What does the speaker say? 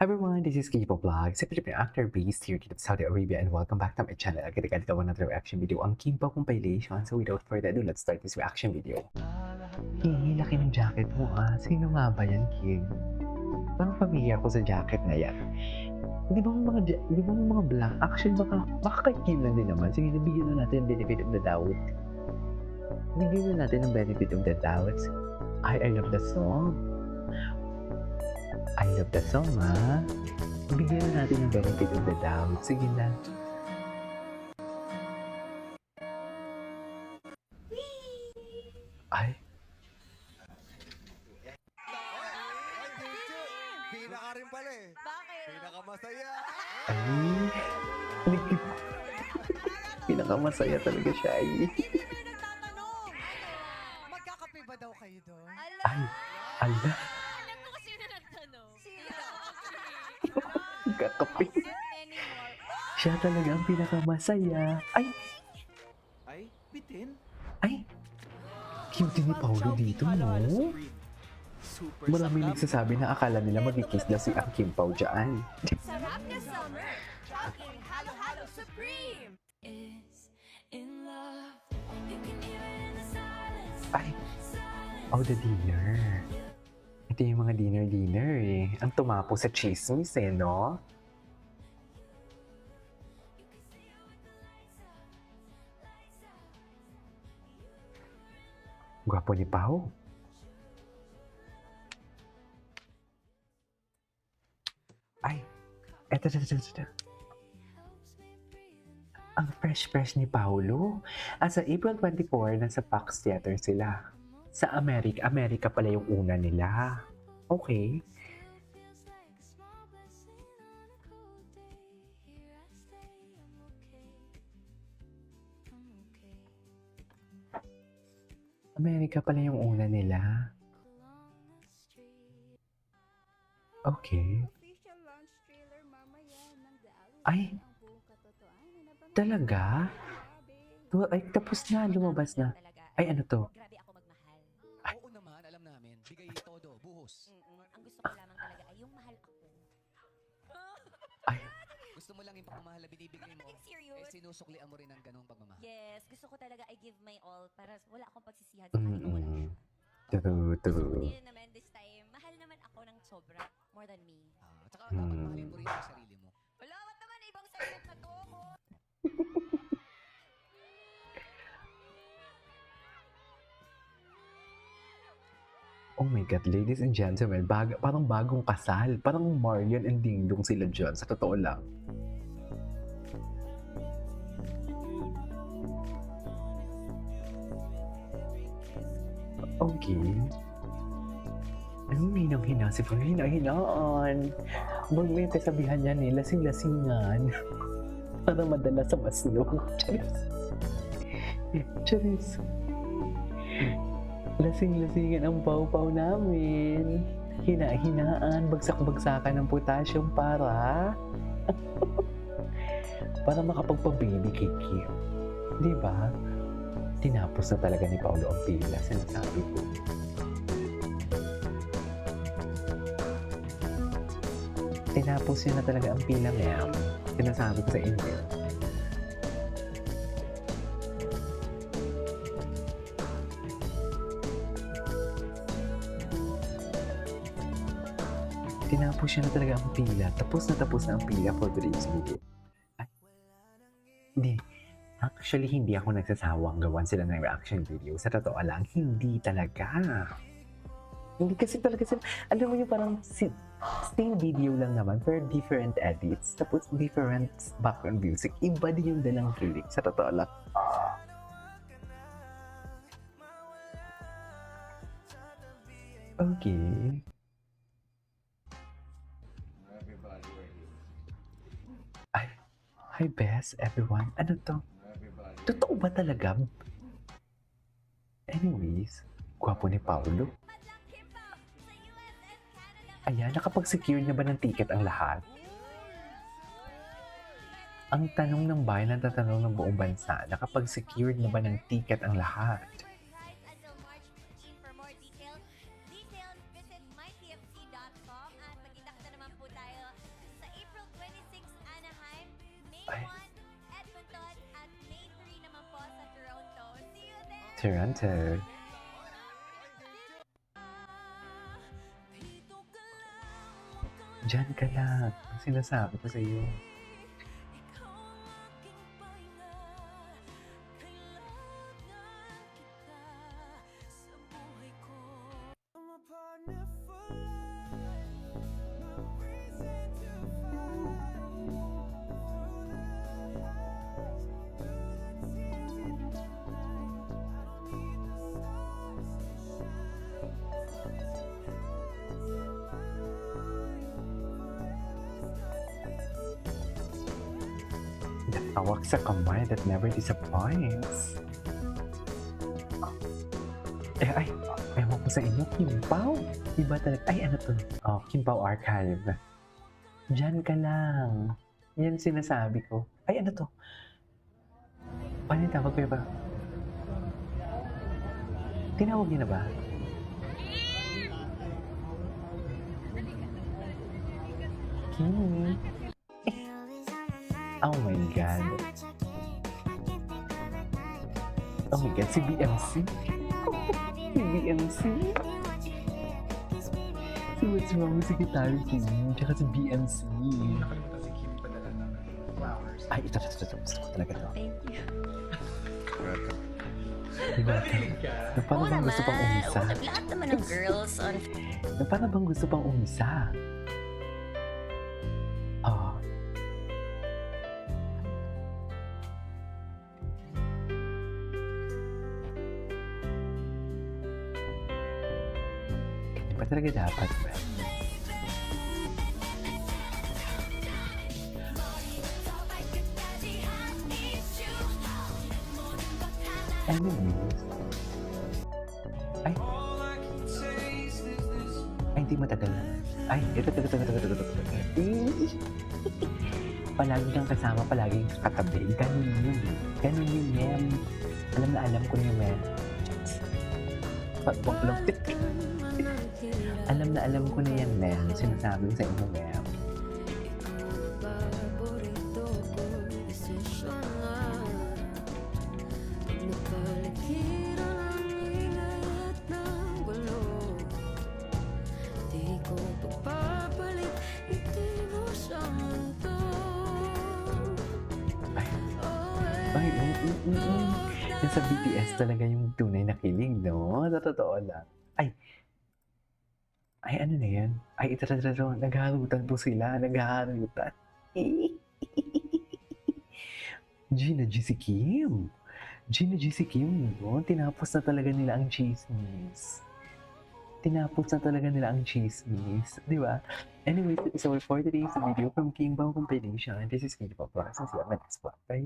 Hi everyone, this is Kipo Vlog, sa Philippine actor based here in Saudi Arabia, and welcome back to my channel. Agad-agad ka another reaction video ang Kimpo compilation. So without further ado, let's start this reaction video. Laki ng jacket mo ah. Sino nga ba yan, Kim? Parang familiar ko sa jacket na yan. Di ba mga black? Actually, baka kay Kim lang din naman. Sige, nabigyan na natin ng benefit of the doubt. Bigyan na natin ng benefit of the doubt. I love the song. I love the song, ha? Bigyan na natin ng benefit of the doubt. Sige na. Ay. Pinaka rin pala eh. Bakit? Pinakamasaya. Ay. Pinakamasaya talaga siya. Ay. Hindi kayo nagtatanong. Magkakape ba daw kayo doon? Ala. Ay. Ala. Alam ko kasi na nagtanong. Sino? Kakapi. Anymore. Siya talaga ang pinakamasaya. Ay. Ay, bitin. Ay. Cute ni Paulo dito, no? Maraming nagsasabi na akala nila magkikiss na si ang Kim Pao dyan. Sarap na summer. Jogging, halo-halo supreme. Is in love. You can hear it in the silence. Ay. Oh, the dinner. Ito yung mga dinner eh. Ang tumapo sa chismis eh, no? Gwapo ni Pao. Ay, eto. Ang fresh ni Paulo. Sa April 24, nasa Fox Theater sila. Sa Amerika pala yung una nila. Okay. Amerika pala yung una nila. Okay. Official launch trailer mamaya ng The Alley. Ay, Ang buong katotohanan na bang talaga? grabe. Ay, tapos na, lumabas na. Ay, ano to? Grabe ako magmahal. Oo naman, alam namin. Bigay todo, buhos. Ang gusto ko lamang talaga ay yung mahal ako. Ay, Gusto mo lang yung pagmamahal na binibigay mo. Naging serious? Sinusuklian mo rin ang ganong pagmamahal. Yes, gusto ko talaga I give my all para wala akong pagsisihan sa kahit wala siya. true. Hindi naman this time, mahal naman ako ng sobra. More than me. At saka dapat mahalin mo rin yung sarili mo. Wala, ba't naman ibang segment na to? Oh my God, ladies and gentlemen, parang bagong kasal. Parang Marian and Dingdong sila dyan, sa totoo lang. Okay. Anong hinang-hina si Pang hina-hinaan? Huwag mo yung kasabihan niya ni lasing-lasingan. Para madala sa maslong. Charis. Charis. Lasing-lasingan ang pau-pau namin. Hina-hinaan, bagsak-bagsakan ng potassium para para makapagpa-baby kay Kim. Di ba? Tinapos na talaga ni Paulo ang pila, sinasabi ko. Tinapos niya na talaga ang pila ngayon. Sinasabi ko sa inyo. Tinapos siya na talaga ang pila. Tapos na ang pila for today's video. Ay, hindi. Actually, hindi ako nagsasawang gawan sila ng reaction video. Sa totoo lang, hindi talaga. Hindi kasi talaga sila, alam mo yung parang same video lang naman, pero different edits. Tapos different background music. Iba din yung dalang lyrics. Sa totoo lang. Okay. Ay, hi best everyone. Ano to? Totoo ba talaga? Anyways, gwapo ni Paulo. Madlang Kim Pao sa US and Canada. Ayan, nakapag-secure na ba ng ticket ang lahat? Ang tanong ng bayan at tatanong ng buong bansa, nakapag-secure na ba ng ticket ang lahat? Price until March 15 for more details. Visit mytfc.com at magkita naman po tayo Toronto. Diyan ka lang. Ang sinasabi ko sa iyo. Tawag sa kamay that never disappoints. Ewan ko sa inyo, Kimpaw. Iba talaga. Ay, ano to? Oh, Kimpaw Archive. Diyan ka lang. Yan sinasabi ko. Ay, ano to? Paano yung tawag ko ba? Tinawag niyo na ba? Kimi. Oh my God. Oh my God, si BMC. Si BMC. Si What's Wrong with Secretary Kim, tsaka si BMC. Ay, ito. Gusto ko talaga ito. Thank you. Diba? Na paano bang gusto pang umisa? Lahat naman ng girls on Na paano bang gusto pang umisa? Oh. Ganyan ba talaga dapat ba? Anyways. Ay, hindi matagal na. Ay, ito. Palagi kang kasama, palagi kang katabi. Ganun yun. Ganun yun, ma'am. Alam ko na yun, ma'am. Alam ko na yan, ma'am. Sinasabi ko sa inyo, ma'am. Yung sa BTS talaga yung tunay na kilig, no? Sa totoo lang. Ay, ano na yan? Ay, ito. Naghaharutan po sila. Naghaharutan. Gina GC Kim, no? Tinapos na talaga nila ang chismis. Di ba? Anyway, so for today's video from Kimbao Compilation, this is Kimbao Process. See you on my next vlog. Bye!